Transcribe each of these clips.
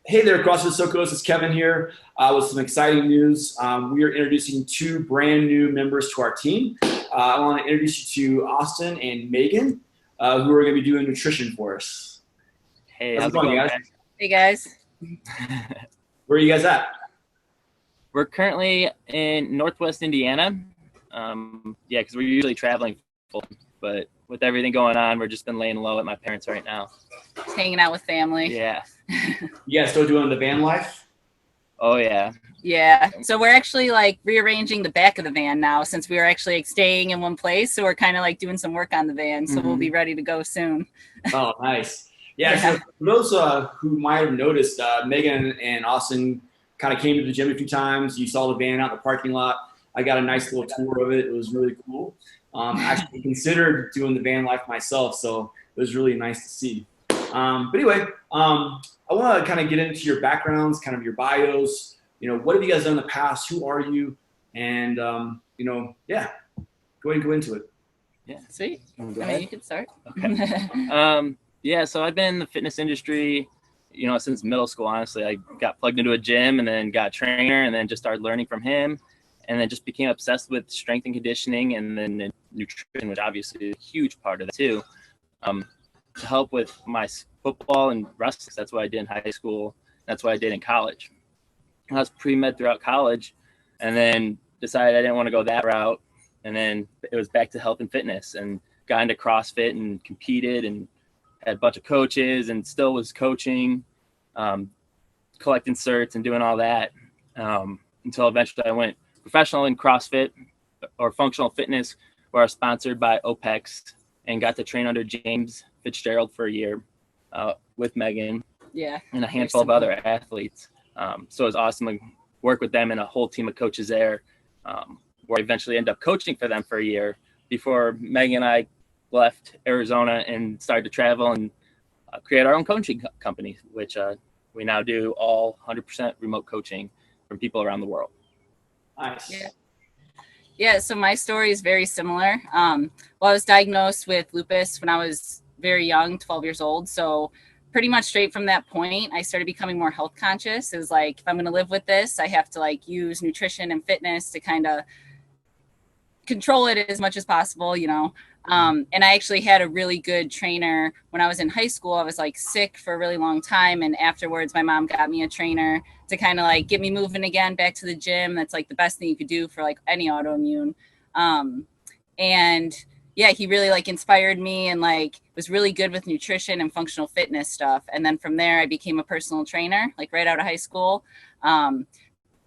Hey there, CrossFit SoCo. This is Kevin here with some exciting news. We are introducing two brand new members to our team. I want to introduce you to Austin and Megan, who are going to be doing nutrition for us. Hey, How's it going, guys? Hey, guys. Where are you guys at? We're currently in Northwest Indiana. Yeah, because we're usually traveling full, but with everything going on, we're just been laying low at my parents right now. Just hanging out with family. Yeah. You guys still doing the van life? Oh, yeah. Yeah. So we're actually like rearranging the back of the van now since we were actually like staying in one place. So we're kind of like doing some work on the van. So we'll be ready to go soon. Oh, nice. Yeah. So for those who might have noticed, Megan and Austin kind of came to the gym a few times. You saw the van out in the parking lot. I got a nice little tour of it. It was really cool. Actually considered doing the van life myself, so it was really nice to see. But anyway, I want to kind of get into your backgrounds, kind of your bios. You know, what have you guys done in the past? Who are you? And you know, yeah, go ahead and go into it. Yeah, sweet. I mean, you can start. Okay. Yeah, so I've been in the fitness industry, you know, since middle school. Honestly, I got plugged into a gym and then got a trainer, and then just started learning from him. And then just became obsessed with strength and conditioning and then nutrition, which obviously is a huge part of that too. To help with my football and wrestling, that's what I did in high school. That's what I did in college. I was pre-med throughout college and then decided I didn't want to go that route. And then it was back to health and fitness and got into CrossFit and competed and had a bunch of coaches and still was coaching, collecting certs and doing all that until eventually I went professional in CrossFit or functional fitness, where I was sponsored by OPEX and got to train under James Fitzgerald for a year with Megan and a handful of other athletes. So it was awesome to work with them and a whole team of coaches there, where I eventually ended up coaching for them for a year before Megan and I left Arizona and started to travel and create our own coaching company, which we now do all 100% remote coaching from people around the world. Nice. Yeah, so my story is very similar. Well, I was diagnosed with lupus when I was very young, 12 years old. So pretty much straight from that point, I started becoming more health conscious. It was like, if I'm going to live with this, I have to like use nutrition and fitness to kind of control it as much as possible, you know. And I actually had a really good trainer when I was in high school. I was like sick for a really long time. And afterwards, my mom got me a trainer to kind of like get me moving again back to the gym. That's like the best thing you could do for like any autoimmune. And yeah, he really like inspired me and like was really good with nutrition and functional fitness stuff. And then from there, I became a personal trainer, like right out of high school.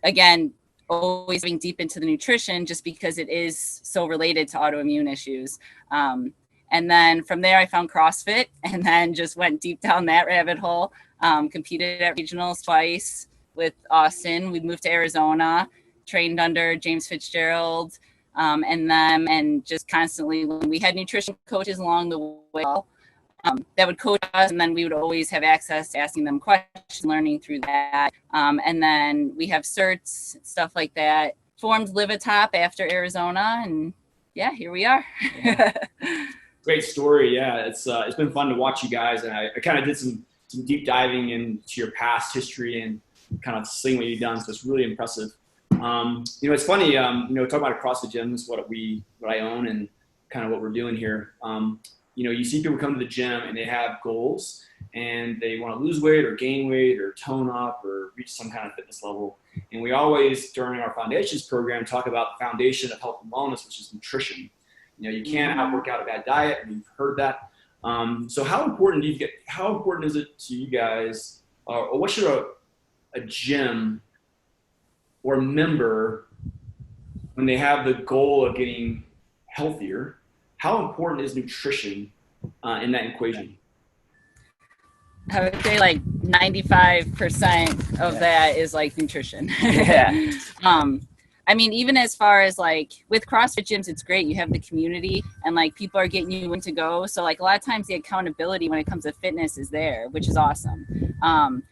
Again, always being deep into the nutrition just because it is so related to autoimmune issues. And then from there I found CrossFit and then just went deep down that rabbit hole. Competed at regionals twice with Austin. We moved to Arizona, trained under James Fitzgerald and just constantly we had nutrition coaches along the way that would coach us, and then we would always have access to asking them questions, learning through that. And then we have certs, stuff like that. Formed Live ATOP after Arizona, and yeah, here we are. Great story. Yeah, it's been fun to watch you guys, and I kind of did some deep diving into your past history and kind of seeing what you've done. So it's really impressive. You know, it's funny. You know, talking about a CrossFit gym is what I own and kind of what we're doing here. You know, you see people come to the gym and they have goals and they want to lose weight or gain weight or tone up or reach some kind of fitness level. And we always, during our foundations program, talk about the foundation of health and wellness, which is nutrition. You know, you can't outwork out a bad diet, and you've heard that. So how important is it to you guys, or what should a gym or a member, when they have the goal of getting healthier, how important is nutrition in that equation? I would say like 95% of that is like nutrition. Yeah. I mean, even as far as like with CrossFit gyms, it's great. You have the community and like people are getting you when to go. So like a lot of times the accountability when it comes to fitness is there, which is awesome.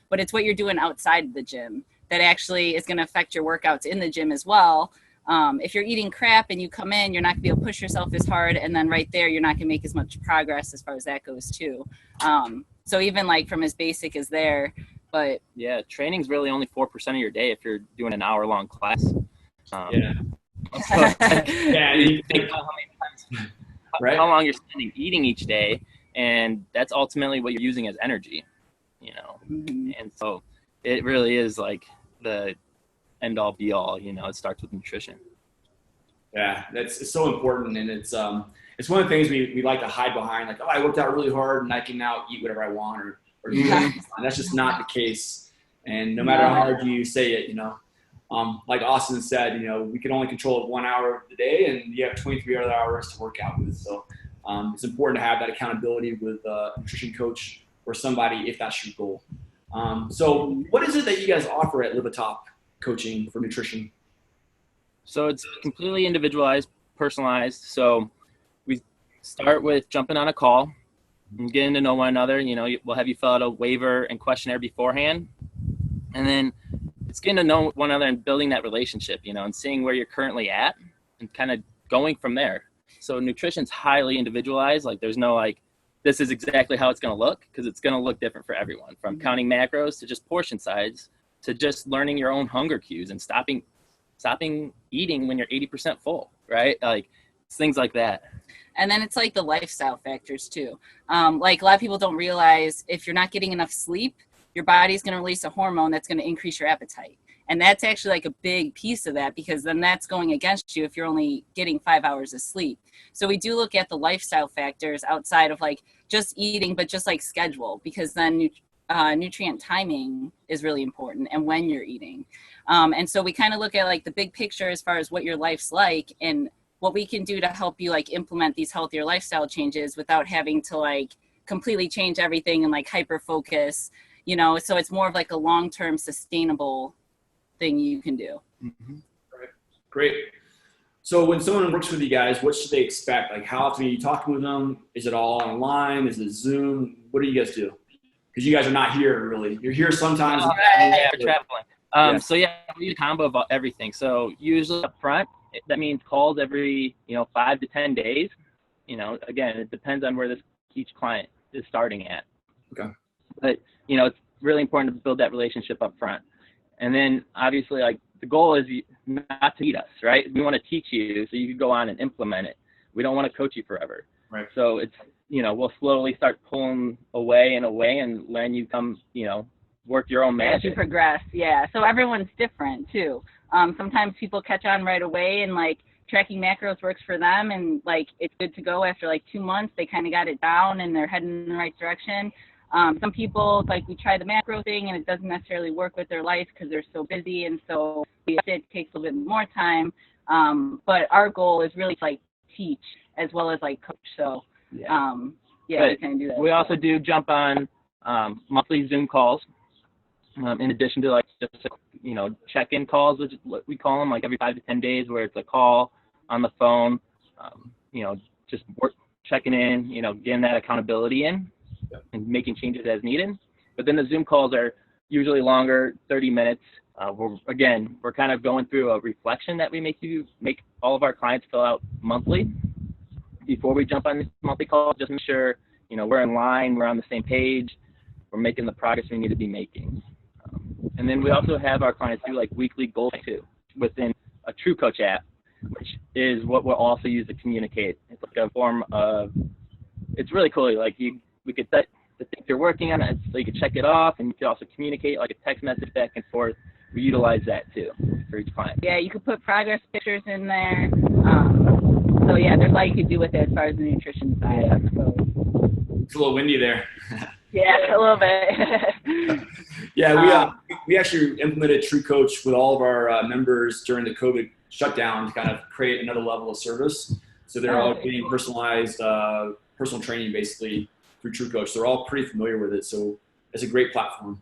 But it's what you're doing outside of the gym that actually is going to affect your workouts in the gym as well. If you're eating crap and you come in, you're not gonna be able to push yourself as hard. And then right there, you're not gonna make as much progress as far as that goes too. So even like from as basic as there, But yeah, training's really only 4% of your day if you're doing an hour-long class. Yeah. So, Yeah. you think about how many times, Right. how long you're spending eating each day, and that's ultimately what you're using as energy, you know. And so it really is like the end all be all, you know. It starts with nutrition. Yeah, it's so important, and it's one of the things we like to hide behind, like, oh, I worked out really hard and I can now eat whatever I want or do whatever. And that's just not the case. And no matter how hard you say it, you know, like Austin said, you know, we can only control 1 hour of the day, and you have 23 other hours to work out with. So it's important to have that accountability with a nutrition coach or somebody if that's your goal. So what is it that you guys offer at ATOP coaching for nutrition? So it's completely individualized, personalized. So we start with jumping on a call and getting to know one another. You know, we'll have you fill out a waiver and questionnaire beforehand. And then it's getting to know one another and building that relationship, you know, and seeing where you're currently at and kind of going from there. So nutrition's highly individualized. Like there's no like, this is exactly how it's going to look, because it's going to look different for everyone, from counting macros to just portion size to just learning your own hunger cues and stopping eating when you're 80% full, right? Like things like that. And then it's like the lifestyle factors too. Like a lot of people don't realize if you're not getting enough sleep, your body's going to release a hormone that's going to increase your appetite. And that's actually like a big piece of that, because then that's going against you if you're only getting 5 hours of sleep. So we do look at the lifestyle factors outside of like just eating, but just like schedule, because then nutrient timing is really important, and when you're eating. And so we kind of look at like the big picture as far as what your life's like and what we can do to help you like implement these healthier lifestyle changes without having to like completely change everything and like hyper focus, you know. So it's more of like a long-term sustainable thing you can do. Great. So when someone works with you guys, what should they expect? Like how often are you talking with them? Is it all online? Is it Zoom? What do you guys do? Because you guys are not here really. You're here sometimes. Yeah, we're traveling. So yeah, we do a combo of everything. So usually up front, that means calls every, 5 to 10 days. You know, again, it depends on where each client is starting at. Okay. But, it's really important to build that relationship up front. And then obviously, like, the goal is not to teach us, right? We want to teach you so you can go on and implement it. We don't want to coach you forever. Right. So it's, we'll slowly start pulling away and letting you come, work your own magic. As you progress, yeah. So everyone's different too. Sometimes people catch on right away and like tracking macros works for them, and like it's good to go after like 2 months. They kind of got it down and they're heading in the right direction. Some people, like, we try the macro thing and it doesn't necessarily work with their life because they're so busy, and so it takes a little bit more time. But our goal is really to like teach as well as like coach. So we kind of do that. We also do jump on monthly Zoom calls. In addition to like just check-in calls, which is what we call them, like every 5 to 10 days, where it's a call on the phone, just checking in, getting that accountability in and making changes as needed. But then the Zoom calls are usually longer, 30 minutes. We're kind of going through a reflection that we make all of our clients fill out monthly before we jump on this monthly call, just make sure, we're in line, we're on the same page, we're making the progress we need to be making. And then we also have our clients do like weekly goals too within a True Coach app, which is what we'll also use to communicate. It's like a form of, it's really cool. Like we could set the things you're working on, so you can check it off, and you can also communicate like a text message back and forth. We utilize that too for each client. Yeah, you could put progress pictures in there. So yeah, there's a lot you could do with it as far as the nutrition side, I suppose. It's a little windy there. Yeah, a little bit. Yeah, we actually implemented True Coach with all of our members during the COVID shutdown to kind of create another level of service. So they're all getting personalized personal training basically through True Coach. They're all pretty familiar with it, so it's a great platform.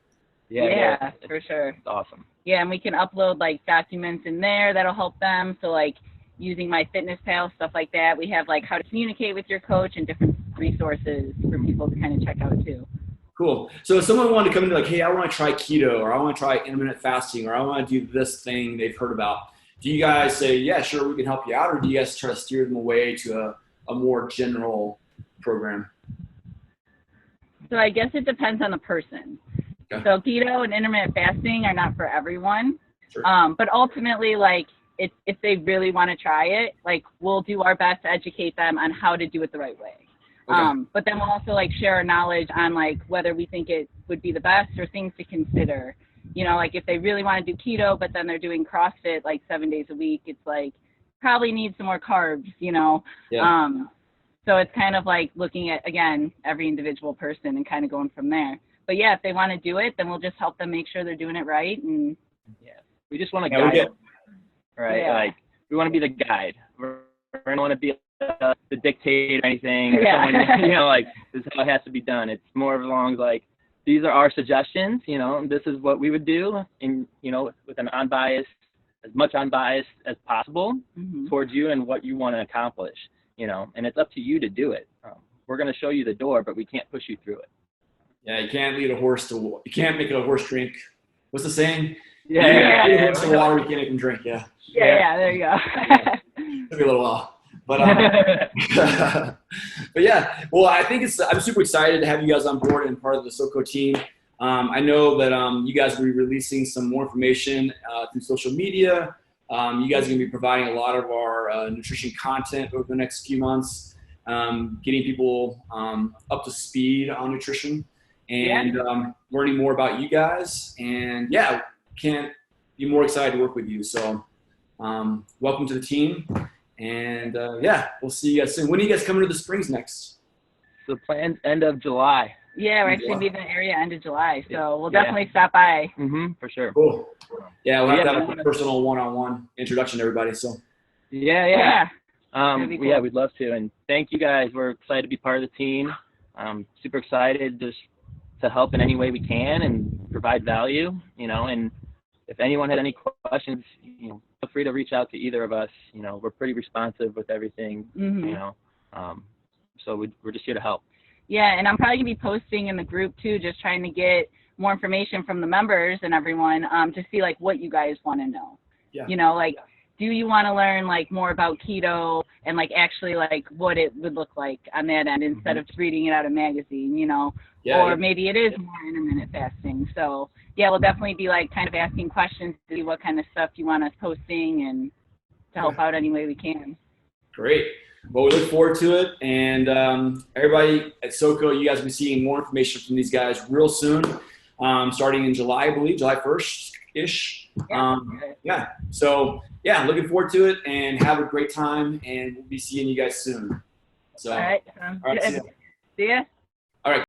Yeah, for sure. It's awesome. Yeah, and we can upload like documents in there that'll help them. So like using MyFitnessPal, stuff like that. We have like how to communicate with your coach and different resources for people to kind of check out too. Cool. So if someone wanted to come in like, hey, I want to try keto, or I want to try intermittent fasting, or I want to do this thing they've heard about, do you guys say, yeah, sure, we can help you out, or do you guys try to steer them away to a more general program? So I guess it depends on the person. Okay. So keto and intermittent fasting are not for everyone. Sure. But ultimately, like, if they really want to try it, like, we'll do our best to educate them on how to do it the right way. Okay. But then we'll also like share our knowledge on like whether we think it would be the best or things to consider. You know, like if they really want to do keto, but then they're doing CrossFit like 7 days a week, it's like probably need some more carbs, you know? Yeah. So it's kind of like looking at, again, every individual person and kind of going from there. But yeah, if they want to do it, then we'll just help them make sure they're doing it right. And yeah, we just want to guide them, right? Yeah. Like we want to be the guide. We don't want to be the dictator or anything. Or Yeah. someone, you know, like this is how it has to be done. It's more along like these are our suggestions, you know, and this is what we would do, and you know, with an unbiased, as much unbiased as possible towards you and what you want to accomplish, you know, and it's up to you to do it. We're going to show you the door, but we can't push you through it. Yeah, you can't lead a horse to. You can't make a horse drink. What's the saying? Yeah. Lead a horse to water. You can't make him drink. Yeah. Yeah, there you go. Took me a little while, but but yeah. Well, I think I'm super excited to have you guys on board and part of the SoCo team. I know that you guys will be releasing some more information through social media. You guys are going to be providing a lot of our nutrition content over the next few months, getting people up to speed on nutrition and learning more about you guys. And yeah, can't be more excited to work with you. So welcome to the team. And yeah, we'll see you guys soon. When are you guys coming to the Springs next? The plan's end of July. Yeah, we're actually going to be in the area end of July. So we'll definitely stop by. For sure. Cool. Yeah, we'll have to have a personal one-on-one introduction to everybody. So Yeah. Cool. Yeah, we'd love to. And thank you guys. We're excited to be part of the team. Super excited just to help in any way we can and provide value, you know, and if anyone had any questions, you know, feel free to reach out to either of us. You know, we're pretty responsive with everything, you know, so we're just here to help. Yeah, and I'm probably going to be posting in the group too, just trying to get more information from the members and everyone to see like what you guys want to know. Yeah. You know, like, do you want to learn like more about keto and like actually like what it would look like on that end instead of just reading it out of a magazine, you know? Or maybe it is more intermittent fasting. So yeah, we'll definitely be like kind of asking questions to see what kind of stuff you want us posting and to help out any way we can. Great. Well, we look forward to it. And everybody at SoCo, you guys will be seeing more information from these guys real soon, starting in July, I believe, July 1st-ish. Yeah. So, yeah, looking forward to it and have a great time. And we'll be seeing you guys soon. So, all right. See ya. See ya.